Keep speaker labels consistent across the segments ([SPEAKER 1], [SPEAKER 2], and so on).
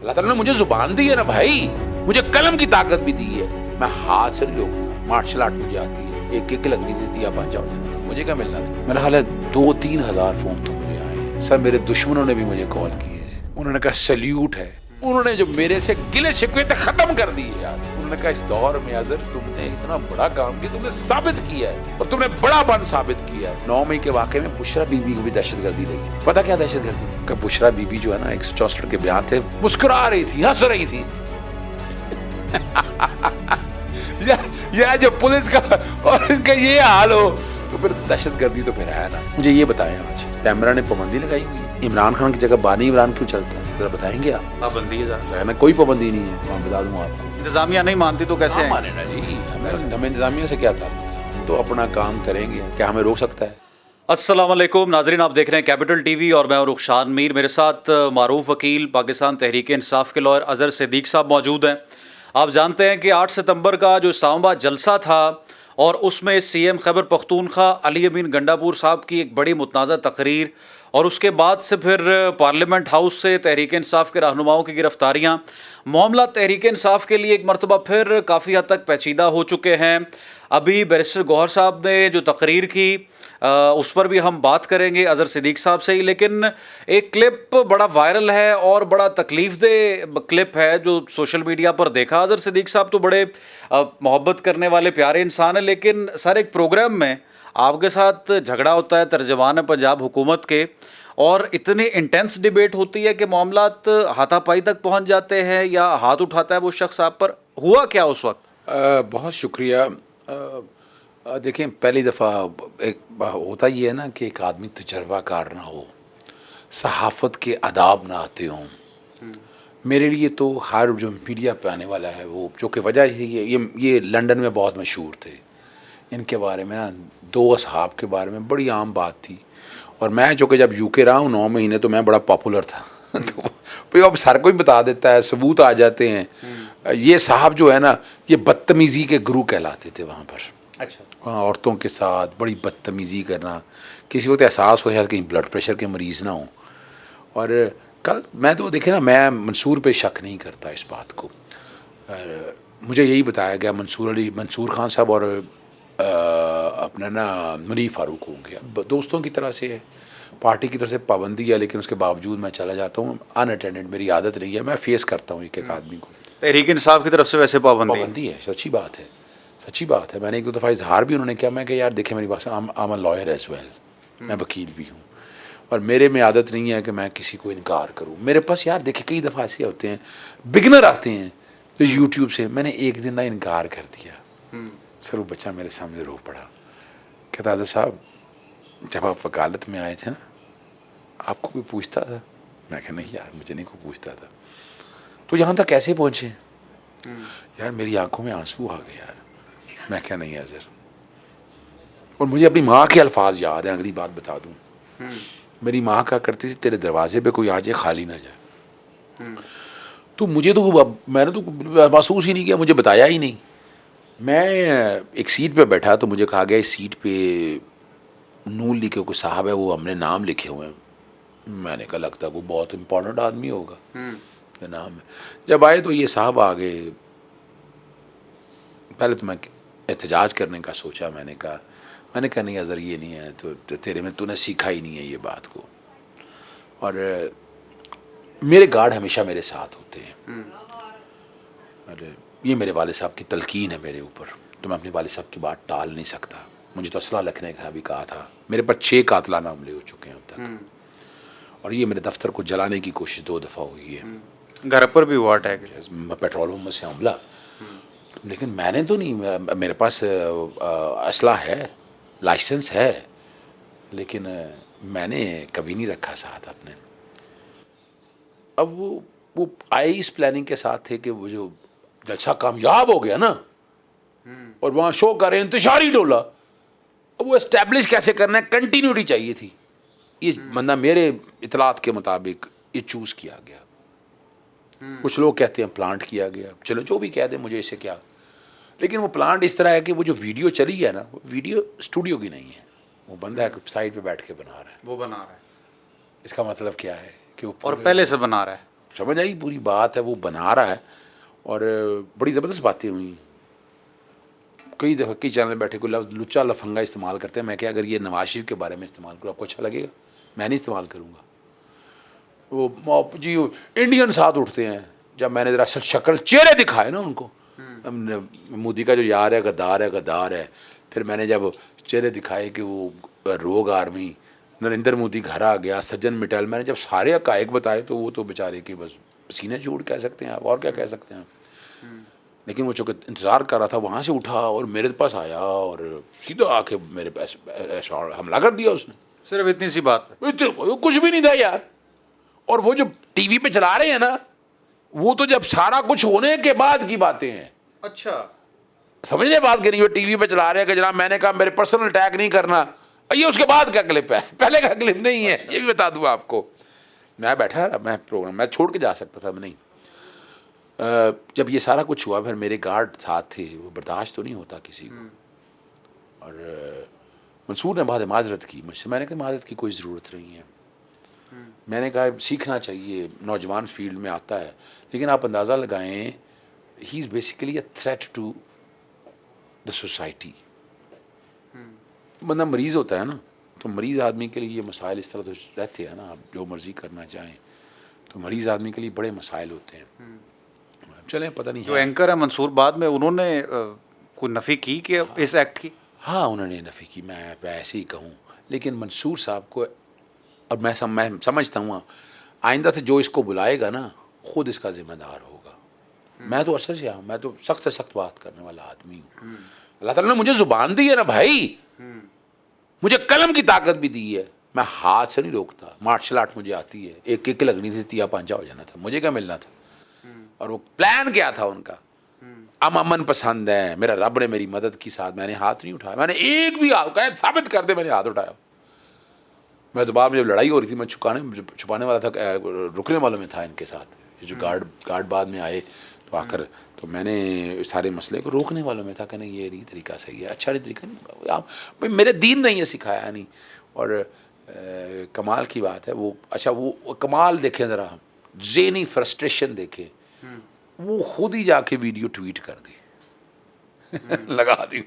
[SPEAKER 1] اللہ ताला ने मुझे जुबान दी है ना भाई, मुझे कलम की ताकत भी दी है, मैं हाथ से नहीं रोकता, मार्शल आर्ट मुझे आती है, एक एक लगनी देती है, आप जाओ, मुझे क्या मिलना था। मेरा हाल है 2-3 हज़ार फोन तो मुझे आए सर, मेरे दुश्मनों ने भी मुझे कॉल किए, उन्होंने कहा सल्यूट है, उन्होंने जो मेरे से गिले शिकवे तक खत्म कर दिए यार। उन्होंने कहा इस दौर में अजहर तुमने इतना बड़ा काम किया, तुमने साबित किया है और तुमने बड़ा बन साबित किया है। 9 मई के वाकये में बुशरा बीबी को भी दहशतगर्दी लगी। पता क्या दहशतगर्दी कि बुशरा बीबी जो है ना 164 के बयान थे, मुस्कुरा रही थी, हंस रही थी। यार जब पुलिस का और इनका ये हाल हो तो फिर दहशतगर्दी तो फिर है ना। मुझे ये बताएं, आज कैमरा ने पाबंदी लगाई हुई है, इमरान खान की जगह बानी इमरान क्यों चलता है, जरा बताएंगे आप।
[SPEAKER 2] पाबंदी है
[SPEAKER 1] ना, कोई पाबंदी नहीं है, मैं बता दूं आपको।
[SPEAKER 2] इंतजामिया नहीं मानती तो कैसे है?
[SPEAKER 1] माने ना जी, हमें इंतजामिया से क्या था, हम तो अपना काम करेंगे, क्या हमें रोक सकता है।
[SPEAKER 2] अस्सलाम वालेकुम नाजरीन, आप देख रहे हैं कैपिटल टीवी और मैं रुखशान मीर। मेरे साथ मारूफ वकील पाकिस्तान तहरीक इंसाफ के लॉयर अजहर सिद्दीक साहब मौजूद हैं। आप जानते हैं कि 8 सितंबर का जो इस्लामाबाद जलसा था और उसमें सीएम खैबर पख्तूनख्वा अली अमीन गंडापुर साहब की एक बड़ी मुतनाज़ा तकरीर और उसके बाद से फिर पार्लियामेंट हाउस से तहरीक इंसाफ के रहनुमाओं की गिरफ्तारियाँ, मामला तहरीक इंसाफ के लिए एक मरतबा फिर काफ़ी हद तक पेचीदा हो चुके हैं। अभी बैरिस्टर गौहर साहब ने जो तकरीर की उस पर भी हम बात करेंगे अजहर सिद्दीक साहब से ही, लेकिन एक क्लिप बड़ा वायरल है और बड़ा तकलीफ़देह क्लिप है जो सोशल मीडिया पर देखा। अजहर सिद्दीक साहब तो बड़े मोहब्बत करने वाले प्यारे इंसान हैं, लेकिन सर एक प्रोग्राम में आपके साथ झगड़ा होता है तर्जमान पंजाब हुकूमत के और इतनी इंटेंस डिबेट होती है कि मामलात हाथापाई तक पहुंच जाते हैं या हाथ उठाता है वो शख्स आप पर। हुआ क्या उस वक्त?
[SPEAKER 1] बहुत शुक्रिया। देखें, पहली दफ़ा एक होता ये है ना कि एक आदमी तजर्बाकार ना हो, सहाफ़त के आदाब ना आते हों। मेरे लिए तो हर जो मीडिया पे आने वाला है वो, जो कि वजह थी ये लंदन में बहुत मशहूर थे, इनके बारे में ना 2 असहाब के बारे में बड़ी आम बात थी। और मैं जो कि जब यूके रहा हूँ 9 महीने तो मैं बड़ा पॉपुलर था तो भाई अब सर कोई बता देता है, सबूत आ जाते हैं। ये साहब जो है ना, ये बदतमीज़ी के गुरु कहलाते थे वहाँ पर।
[SPEAKER 2] अच्छा।
[SPEAKER 1] वहाँ औरतों के साथ बड़ी बदतमीज़ी करना, किसी वक्त एहसास हो शायद कहीं ब्लड प्रेशर के मरीज़ ना हो। और कल मैं तो देखे ना, मैं मंसूर पे शक नहीं करता इस बात को। मुझे यही बताया गया मंसूर खान साहब और अपना ना मुनीर फारूक होंगे, दोस्तों की तरह से है, पार्टी की तरफ से पाबंदी है, लेकिन उसके बावजूद मैं चला जाता हूँ अनअटेंडेड, मेरी आदत नहीं है, मैं फेस करता हूँ एक एक आदमी को।
[SPEAKER 2] तहरीक इंसाफ की तरफ से वैसे पाबंदी
[SPEAKER 1] है, सच्ची बात है, सच्ची बात है। मैंने 1-2 दफ़ा इजहार भी उन्होंने किया, मैं कि यार देखें मेरी बात, I am a lawyer as well, मैं वकील भी हूँ और मेरे में आदत नहीं है कि मैं किसी को इनकार करूँ। मेरे पास यार देखे कई दफ़ा ऐसे होते हैं, बिगनर आते हैं जो यूट्यूब से, मैंने एक दिन ना इनकार कर दिया। सर वो बच्चा मेरे सामने रो पड़ा, कहता आज़ाद साहब जब आप वकालत में आए थे ना, आपको कोई पूछता था? मैं कहा नहीं यार, मुझे नहीं कोई पूछता था। तो यहाँ तक कैसे पहुँचे? यार मेरी आंखों में आंसू आ गए यार। मैं क्या नहीं अजहर, और मुझे अपनी माँ के अल्फाज याद हैं, अगली बात बता दूँ। मेरी माँ कहा करती थी तेरे दरवाजे पे कोई आ जाए खाली ना जाए। तो मुझे तो मैंने तो महसूस ही नहीं किया, मुझे बताया ही नहीं। मैं एक सीट पे बैठा तो मुझे कहा गया इस सीट पे नून लिखे कोई साहब है, वो हमने नाम लिखे हुए हैं। मैंने कहा लगता है वो बहुत इम्पोर्टेंट आदमी होगा, तो नाम है। जब आए तो ये साहब आ गए, पहले तो मैं एहतजाज करने का सोचा, मैंने कहा नहीं अज़हर ये नहीं है, तो तेरे में तूने सीखा ही नहीं है ये बात को। और मेरे गार्ड हमेशा मेरे साथ होते हैं, और ये मेरे वाले साहब की तलकीन है मेरे ऊपर, तो मैं अपने वाले साहब की बात टाल नहीं सकता। मुझे तो असला रखने का भी कहा था, मेरे पर 6 कातलाना हमले हो चुके हैं अब तक, और ये मेरे दफ्तर को जलाने की कोशिश 2 दफ़ा हुई है।
[SPEAKER 2] घर पर भी हुआ अटैक,
[SPEAKER 1] पेट्रोल पंप से हमला, लेकिन मैंने तो नहीं, मेरे पास असला है, लाइसेंस है, लेकिन मैंने कभी नहीं रखा साथ अपने। अब वो आए इस प्लानिंग के साथ थे कि वो जो जलसा कामयाब हो गया ना और वहाँ शो कर रहे हैं इंतशारी डोला, अब वो एस्टेब्लिश कैसे करना है, कंटिन्यूटी चाहिए थी। ये बंदा मेरे इतलात के मुताबिक ये चूज़ किया गया। कुछ लोग कहते हैं प्लांट किया गया, चलो जो भी कह दे, मुझे इससे क्या, लेकिन वो प्लांट इस तरह है कि वो जो वीडियो चली है ना, वो वीडियो स्टूडियो की नहीं है, वो बंदा है साइड पे बैठ के बना रहा है,
[SPEAKER 2] वो बना रहा है।
[SPEAKER 1] इसका मतलब क्या है कि वो
[SPEAKER 2] और पहले से बना रहा है,
[SPEAKER 1] समझ आई पूरी बात है, वो बना रहा है और बड़ी ज़बरदस्त बातें हुई। कई दफ़ा कई चैनल बैठे कोई लफ्ज़ लुच्चा लफंगा इस्तेमाल करते हैं, मैं क्या अगर ये नवाज शरीफ के बारे में इस्तेमाल करूँ आपको अच्छा लगेगा? मैं नहीं इस्तेमाल करूँगा। वो जी इंडियन साथ उठते हैं, जब मैंने ज़रा शक्ल चेहरे दिखाए ना उनको, मोदी का जो यार है गद्दार है, फिर मैंने जब चेहरे दिखाए कि वो रोग आर्मी, नरेंद्र मोदी घर आ गया, सज्जन मिटल, मैंने जब सारे हक़ाइक़ बताए तो वो तो बेचारे के बस पसीने छूट कह सकते हैं आप, और क्या कह सकते हैं आप। लेकिन वो चूँकि इंतज़ार कर रहा था, वहाँ से उठा और मेरे पास आया और सीधा आके मेरे पास हमला कर दिया उसने।
[SPEAKER 2] सिर्फ इतनी सी बात है,
[SPEAKER 1] कुछ भी नहीं था यार। और वो जो टीवी पे चला रहे हैं ना, वो तो जब सारा कुछ होने के बाद की बातें हैं।
[SPEAKER 2] अच्छा
[SPEAKER 1] समझने बात करी, वो टीवी पे चला रहे हैं कि जनाब मैंने कहा मेरे पर्सनल अटैक नहीं करना, ये उसके बाद का क्लिप है, पहले का क्लिप नहीं है। ये भी बता दूँ आपको, मैं बैठा रहा, मैं प्रोग्राम मैं छोड़ के जा सकता था, मैं नहीं। जब ये सारा कुछ हुआ, फिर मेरे गार्ड साथ थे, वो बर्दाश्त तो नहीं होता किसी को। और मंसूर ने बाद माजरत की मुझसे, मैंने कहा माजरत की कोई ज़रूरत नहीं है। मैंने कहा सीखना चाहिए, नौजवान फील्ड में आता है, लेकिन आप अंदाज़ा लगाएं he is basically a threat to the society. बंदा मरीज़ होता है ना, तो मरीज़ आदमी के लिए ये मसाइल इस तरह तो रहते हैं ना, आप जो मर्ज़ी करना चाहें, तो मरीज़ आदमी के लिए बड़े मसाइल होते हैं। चलें, पता नहीं
[SPEAKER 2] जो एंकर है मंसूर, बाद में उन्होंने कोई नफ़ी की कि इस एक्ट की?
[SPEAKER 1] हाँ, उन्होंने नफ़ी की, मैं ऐसे ही कहूँ। लेकिन मंसूर साहब को, और मैं समझता हूँ आइंदा से जो इसको बुलाएगा ना, ख़ुद इसका ज़िम्मेदार होगा। मैं तो असर से मैं तो सख्त से सख्त बात करने वाला आदमी हूँ। अल्लाह ताला ने मुझे ज़ुबान दी है ना भाई, मुझे कलम की ताकत भी दी है, मैं हाथ से नहीं रोकता। मार्शल आर्ट मुझे आती है, एक एक लगनी थी, तिया पांचा हो जाना था, मुझे क्या मिलना था। और वो प्लान क्या था उनका, अमन पसंद है, मेरा रब ने मेरी मदद की, साथ मैंने हाथ नहीं उठाया, मैंने एक भी हाथ कहा साबित कर दे मैंने हाथ उठाया। मैं तो बाद में जब लड़ाई हो रही थी, मैं छुपाने वाला था, रुकने वालों में था इनके साथ। ये जो गार्ड बाद में आए तो आकर, तो मैंने सारे मसले को रोकने वालों में था कि नहीं ये नहीं तरीका सही है, अच्छा नहीं तरीका नहीं, आप भाई मेरे दीन ने ये सिखाया नहीं। और कमाल की बात है वो, अच्छा वो कमाल देखें ज़रा, ज़हनी फ्रस्ट्रेशन देखें, वो खुद ही जाके वीडियो ट्वीट कर दी लगा दी,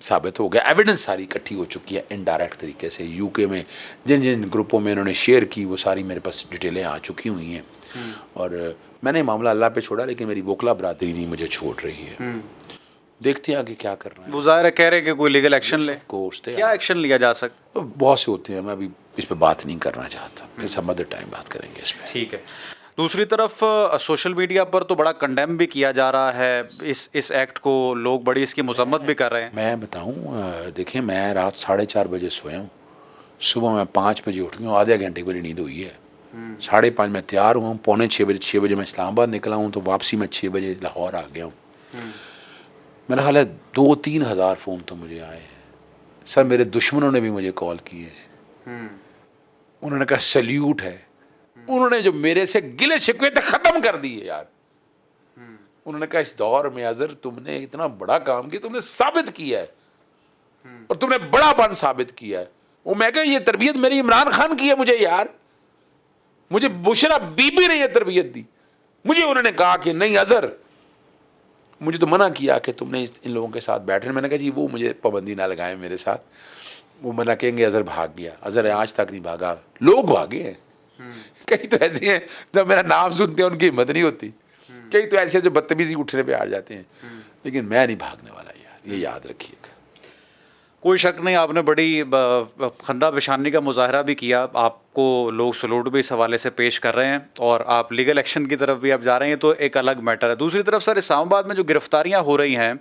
[SPEAKER 1] साबित हो गया, एविडेंस सारी इकट्ठी हो चुकी है इनडायरेक्ट तरीके से। यूके में जिन जिन ग्रुपों में इन्होंने शेयर की, वो सारी मेरे पास डिटेलें आ चुकी हुई हैं। और मैंने मामला अल्लाह पे छोड़ा, लेकिन मेरी वोकला बरादरी नहीं मुझे छोड़ रही है। देखते हैं आगे क्या करना है।
[SPEAKER 2] वो ज़ाहिर कह रहे हैं कि कोई लीगल एक्शन ले,
[SPEAKER 1] कोर्स
[SPEAKER 2] क्या एक्शन लिया जा सकता?
[SPEAKER 1] बहुत से होते हैं, मैं अभी इस पर बात नहीं करना चाहता, फिर सम अदर टाइम बात करेंगे इस पर।
[SPEAKER 2] ठीक है। दूसरी तरफ सोशल मीडिया पर तो बड़ा कंडेम भी किया जा रहा है इस एक्ट को, लोग बड़ी इसकी मजम्मत भी कर रहे हैं।
[SPEAKER 1] मैं बताऊं, देखें मैं रात 4:30 बजे सोया हूँ, सुबह मैं 5 बजे उठ गया हूँ, आधे घंटे की मेरी नींद हुई है। 5:30 मैं तैयार हुआ हूँ, 6 बजे मैं इस्लामाबाद निकला हूँ, तो वापसी में 6 बजे लाहौर आ गया हूँ। मेरा ख्याल है 2-3 हज़ार फ़ोन तो मुझे आए हैं सर। मेरे दुश्मनों ने भी मुझे कॉल किए, उन्होंने कहा सल्यूट है, उन्होंने जो मेरे से गिले शिकवे थे ख़त्म कर दिए यार। उन्होंने कहा इस दौर में अज़र तुमने इतना बड़ा काम किया, तुमने साबित किया है और तुमने बड़ा बन साबित किया है। वो मैं कहा ये तरबियत मेरी इमरान खान की है मुझे यार, मुझे बुशरा बीबी ने ये तरबियत दी। मुझे उन्होंने कहा कि नहीं अज़र, मुझे तो मना किया कि तुमने इन लोगों के साथ बैठे। मैंने कहा जी वो मुझे पाबंदी ना लगाएं मेरे साथ, वो मना कहेंगे अज़र भाग गया। अज़र आज तक नहीं भागा, लोग भागे हैं। कई तो ऐसे हैं जब मेरा नाम सुनते हैं उनकी हिम्मत नहीं होती, कई तो ऐसे जो बदतमीजी उठने पे आ जाते हैं, लेकिन मैं नहीं भागने वाला यार, ये याद रखिएगा।
[SPEAKER 2] कोई शक नहीं, आपने बड़ी खंदा पेशानी का मुजाहरा भी किया, आपको लोग सलूट भी इस हवाले से पेश कर रहे हैं और आप लीगल एक्शन की तरफ भी आप जा रहे हैं, तो एक अलग मैटर है। दूसरी तरफ सर, इस्लामाबाद में जो गिरफ्तारियां हो रही हैं,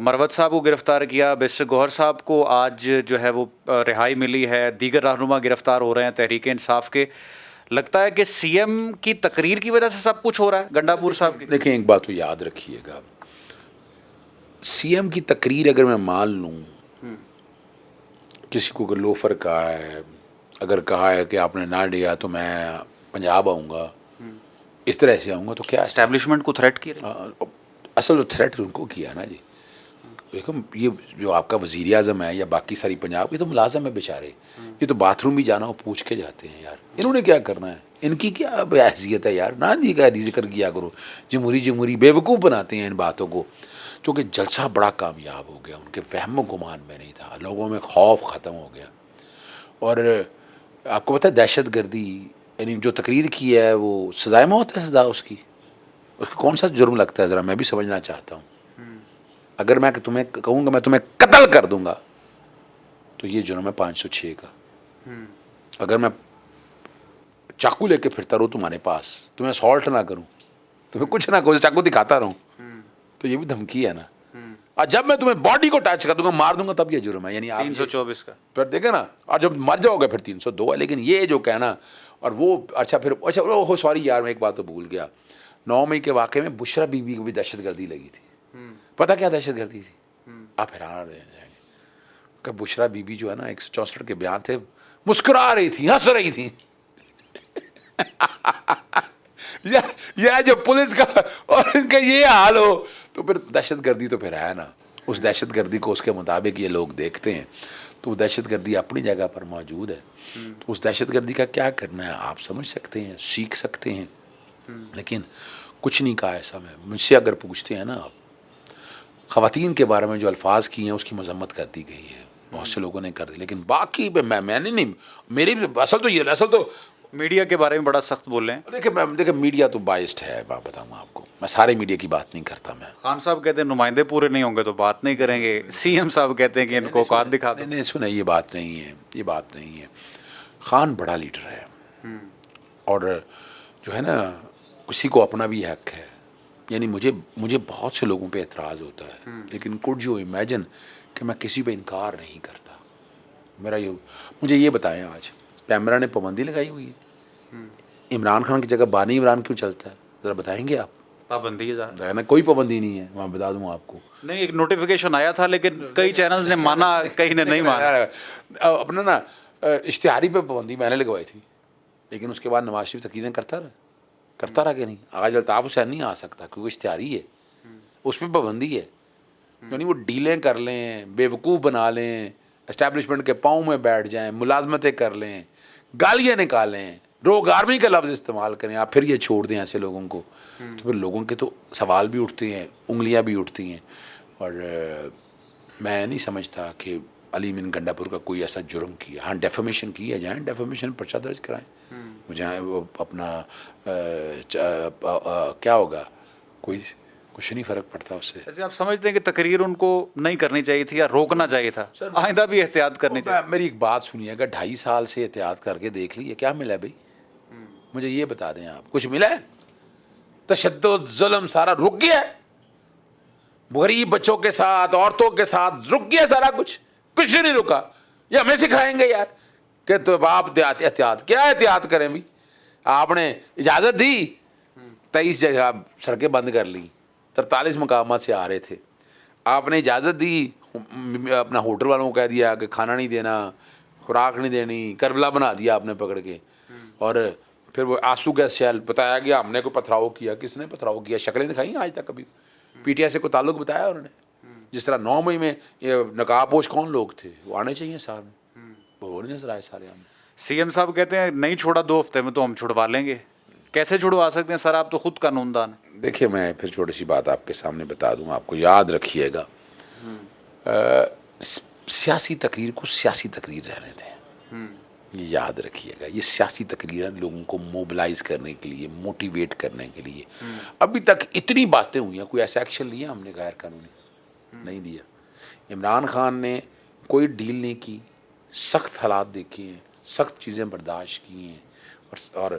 [SPEAKER 2] मरवत साहब को गिरफ़्तार किया, बैरिस्टर गौहर साहब को आज जो है वो रिहाई मिली है, दीगर रहनुमा गिरफ़्तार हो रहे हैं तहरीक इंसाफ के। लगता है कि सीएम की तकरीर की वजह से सब कुछ हो रहा है गंडापुर साहब की।
[SPEAKER 1] देखें एक बात तो याद रखिएगा, सीएम की तकरीर अगर मैं मान लूँ, किसी को अगर लोफर कहा है, अगर कहा है कि आपने ना दिया तो मैं पंजाब आऊँगा, इस तरह से आऊँगा, तो क्या
[SPEAKER 2] एस्टैब्लिशमेंट को थ्रेट किया?
[SPEAKER 1] असल तो थ्रेट उनको किया ना जी, دیکھو یہ جو آپ کا وزیر اعظم ہے یا باقی ساری پنجاب، یہ تو ملازم ہے بیچارے، یہ تو باتھ روم بھی جانا ہو پوچھ کے جاتے ہیں یار، انہوں نے کیا کرنا ہے، ان کی کیا حیثیت ہے یار، نہ جی کا ذکر کیا کرو، جمہوری بیوقوف بناتے ہیں ان باتوں کو. چونکہ جلسہ بڑا کامیاب ہو گیا، ان کے وہم و گمان میں نہیں تھا، لوگوں میں خوف ختم ہو گیا. اور آپ کو پتہ ہے دہشت گردی یعنی جو تقریر کی ہے وہ سزائے موت ہے، سزا اس کو کون سا جرم لگتا ہے ذرا میں بھی سمجھنا چاہتا ہوں. اگر میں تمہیں کہوں گا میں تمہیں قتل کر دوں گا تو یہ جرم ہے 506 کا. اگر میں چاقو لے کے پھرتا رہوں تمہارے پاس، تمہیں اسالٹ نہ کروں، تمہیں کچھ نہ کروں، چاقو دکھاتا رہوں، تو یہ بھی دھمکی ہے نا. اور جب میں تمہیں باڈی کو ٹچ کر دوں گا، مار دوں گا، تب یہ جرم ہے. یعنی
[SPEAKER 2] 324 کا
[SPEAKER 1] پھر دیکھیں نا، اور جب مر جاؤ گے پھر 302 ہے. لیکن یہ جو کہنا اور وہ اچھا سوری یار میں ایک بات تو بھول گیا، 9 مئی کے واقعے میں بشرا بی بی کو بھی دہشت گردی لگی تھی. پتہ کیا دہشت گردی تھی؟ آپ حیران رہ جائیں گے کہ بشرا بی بی جو ہے نا 164 کے بیان تھے، مسکرا رہی تھی، ہنس رہی تھی. یہ جو پولیس کا اور ان کا یہ حال ہو تو پھر دہشت گردی تو پھر ہے نا. اس دہشت گردی کو اس کے مطابق یہ لوگ دیکھتے ہیں، تو دہشت گردی اپنی جگہ پر موجود ہے. تو اس دہشت گردی کا کیا کرنا ہے آپ سمجھ سکتے ہیں، سیکھ سکتے ہیں. لیکن کچھ نہیں کہا ایسا. میں مجھ سے اگر پوچھتے ہیں نا آپ، خواتین کے بارے میں جو الفاظ کی ہیں اس کی مذمت کر دی گئی ہے، بہت سے لوگوں نے کر دی، لیکن باقی پہ میں نہیں، میری اصل تو
[SPEAKER 2] میڈیا کے بارے میں بڑا سخت بول رہے ہیں.
[SPEAKER 1] دیکھیں میڈیا تو بائسڈ ہے، میں بتاؤں آپ کو، میں سارے میڈیا کی بات نہیں کرتا. میں
[SPEAKER 2] خان صاحب کہتے ہیں نمائندے پورے نہیں ہوں گے تو بات نہیں کریں گے، سی ایم صاحب کہتے ہیں کہ ان کو اوقات دکھا دو.
[SPEAKER 1] نہیں سنیں، یہ بات نہیں ہے، یہ بات نہیں ہے. خان بڑا لیڈر ہے، اور جو ہے نا کسی کو اپنا بھی حق ہے. یعنی مجھے بہت سے لوگوں پہ اعتراض ہوتا ہے، لیکن کوڈ یو امیجن کہ میں کسی پہ انکار نہیں کرتا. مجھے یہ بتائیں، آج پیمرا نے پابندی لگائی ہوئی ہے، عمران خان کی جگہ بانی عمران کیوں چلتا ہے؟ ذرا بتائیں گے آپ.
[SPEAKER 2] پابندی ہے
[SPEAKER 1] نا، کوئی پابندی نہیں ہے، میں بتا دوں آپ کو.
[SPEAKER 2] نہیں، ایک نوٹیفیکیشن آیا تھا لیکن کئی چینلز نے مانا، کئی نے نہیں مانا.
[SPEAKER 1] اپنا نا اشتہاری پہ پابندی میں نے لگوائی تھی، لیکن اس کے بعد نواز شریف تقریریں کرتا رہا کہ نہیں. آج الطاف حسین نہیں آ سکتا کیونکہ اشتہاری ہے، اس پہ پابندی ہے. یعنی وہ ڈیلیں کر لیں، بیوقوف بنا لیں، اسٹیبلشمنٹ کے پاؤں میں بیٹھ جائیں، ملازمتیں کر لیں، گالیاں نکالیں، روگ آرمی کا لفظ استعمال کریں، آپ پھر یہ چھوڑ دیں ایسے لوگوں کو، تو پھر لوگوں کے تو سوال بھی اٹھتے ہیں، انگلیاں بھی اٹھتی ہیں. اور میں نہیں سمجھتا کہ علی من گنڈا پور کا کوئی ایسا جرم کیا. ہاں ڈیفامیشن کی ہے، جائیں ڈیفامیشن پرچہ درج کرائیں، جائیں وہ اپنا کیا ہوگا، کوئی کچھ نہیں فرق پڑتا اس سے.
[SPEAKER 2] ایسے آپ سمجھتے ہیں کہ تقریر ان کو نہیں کرنی چاہیے تھی یا روکنا چاہیے تھا، آئندہ بھی احتیاط کرنی چاہیے؟
[SPEAKER 1] میری ایک بات سنیے گا، 2.5 سال سے احتیاط کر کے دیکھ لیے کیا ملا ہے بھائی؟ مجھے یہ بتا دیں آپ، کچھ ملا ہے؟ تشدد ظلم سارا رک گیا ہے، غریب بچوں کے ساتھ عورتوں کے ساتھ رک گیا سارا کچھ نہیں رکا. یہ ہمیں سکھائیں گے یار کہ تو آپ احتیاط کیا احتیاط کریں بھی؟ آپ نے اجازت دی، 23 جگہ سڑکیں بند کر لی، 43 مقامات سے آ رہے تھے، آپ نے اجازت دی، اپنا ہوٹل والوں کو کہہ دیا کہ کھانا نہیں دینا، خوراک نہیں دینی، کربلا بنا دیا آپ نے پکڑ کے. اور پھر وہ آنسو گیس سیل بتایا گیا ہم نے کوئی پتھراؤ کیا. کس نے پتھراؤ کیا؟ شکلیں دکھائیں آج تک کبھی؟ پی ٹی آئی سے کوئی تعلق بتایا انہوں نے؟ جس طرح 9 مئی میں یہ نقاب پوش کون لوگ تھے وہ آنے چاہیے سامنے، وہ نہیں نظر آئے سارے. ہم
[SPEAKER 2] سی ایم صاحب کہتے ہیں نہیں چھوڑا 2 ہفتے میں تو ہم چھڑوا لیں گے. کیسے چھڑوا سکتے ہیں سر، آپ تو خود قانون دان ہیں.
[SPEAKER 1] دیکھیے میں پھر چھوٹی سی بات آپ کے سامنے بتا دوں، آپ کو یاد رکھیے گا، سیاسی تقریر کو سیاسی تقریر رہنے دیں، یہ یاد رکھیے گا. یہ سیاسی تقریر لوگوں کو موبلائز کرنے کے لیے، موٹیویٹ کرنے کے لیے. ابھی تک اتنی باتیں ہوئی ہیں، کوئی ایسا ایکشن لیا ہم نے غیر قانونی؟ نہیں دیا. عمران خان نے کوئی ڈیل نہیں کی، سخت حالات دیکھے ہیں، سخت چیزیں برداشت کی ہیں، اور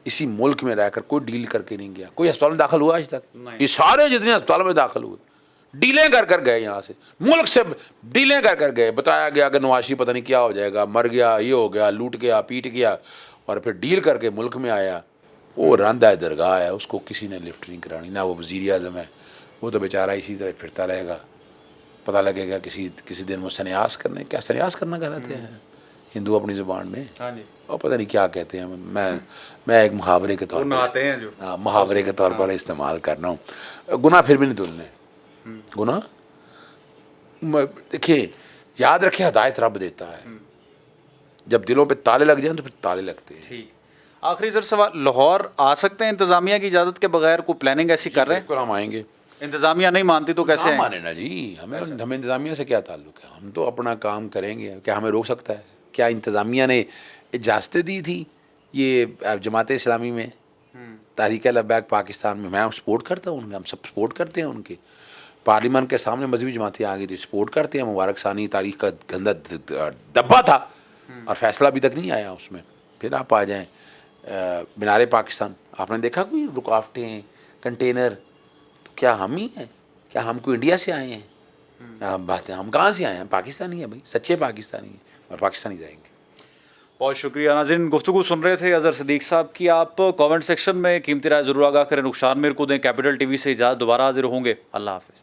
[SPEAKER 1] اسی ملک میں رہ کر کوئی ڈیل کر کے نہیں گیا. کوئی ہسپتال میں داخل ہوا آج تک؟ یہ سارے جتنے ہسپتالوں میں داخل ہوئے ڈیلیں کر گئے، یہاں سے ملک سے ڈیلیں کر گئے. بتایا گیا کہ نواز شریف پتہ نہیں کیا ہو جائے گا، مر گیا، یہ ہو گیا، لوٹ گیا، پیٹ گیا، اور پھر ڈیل کر کے ملک میں آیا. وہ رندہ ہے، درگاہ ہے، اس کو کسی نے لفٹ نہیں کرانی. نہ وہ وزیر اعظم ہے، وہ تو بیچارہ اسی طرح پھرتا رہے گا. پتہ لگے گا کسی دن وہ سنیاس کرنے، کیا سنیاس کرنا کہتے ہیں ہندو اپنی زبان میں، اور پتہ نہیں کیا کہتے ہیں. میں ایک محاورے کے طور پر محاورے کے طور پر استعمال کر رہا ہوں. گناہ پھر بھی نہیں دھلنے، گناہ دیکھیے یاد رکھے ہدایت رب دیتا ہے، جب دلوں پہ تالے لگ جائیں تو پھر تالے لگتے ہیں.
[SPEAKER 2] ٹھیک. آخری سر سوال، لاہور آ سکتے ہیں انتظامیہ کی اجازت کے بغیر؟ کوئی پلاننگ ایسی کر رہے ہیں؟
[SPEAKER 1] بالکل ہم آئیں گے.
[SPEAKER 2] انتظامیہ نہیں مانتی تو کیسے
[SPEAKER 1] کام
[SPEAKER 2] آئیں؟
[SPEAKER 1] مانے نا جی، ہمیں انتظامیہ سے کیا تعلق ہے؟ ہم تو اپنا کام کریں گے. کیا ہمیں روک سکتا ہے؟ کیا انتظامیہ نے اجازتیں دی تھی یہ جماعت اسلامی میں، تحریک لبیک پاکستان میں؟ میں سپورٹ کرتا ہوں ان کا، ہم سب سپورٹ کرتے ہیں ان کے. پارلیمان کے سامنے مذہبی جماعتیں آ گئی تھی، سپورٹ کرتے ہیں. مبارک ثانی تاریخ کا گندا ڈبہ تھا اور فیصلہ ابھی تک نہیں آیا اس میں. پھر آپ آ جائیں مینار پاکستان، آپ نے دیکھا کوئی رکاوٹیں کنٹینر؟ تو کیا ہم ہی ہیں؟ کیا ہم کو انڈیا سے آئے ہیں؟ بات ہے ہم کہاں سے آئے ہیں؟ پاکستانی ہیں بھائی، سچے پاکستانی ہیں اور پاکستانی رہیں گے.
[SPEAKER 2] بہت شکریہ. ناظرین، گفتگو سن رہے تھے اظہر صدیق صاحب کی. آپ کامنٹ سیکشن میں قیمتی رائے ضرور آگاہ کریں. رخشان میر کو دیں. کیپٹل ٹی وی سے اجازت، دوبارہ حاضر ہوں گے. اللہ حافظ.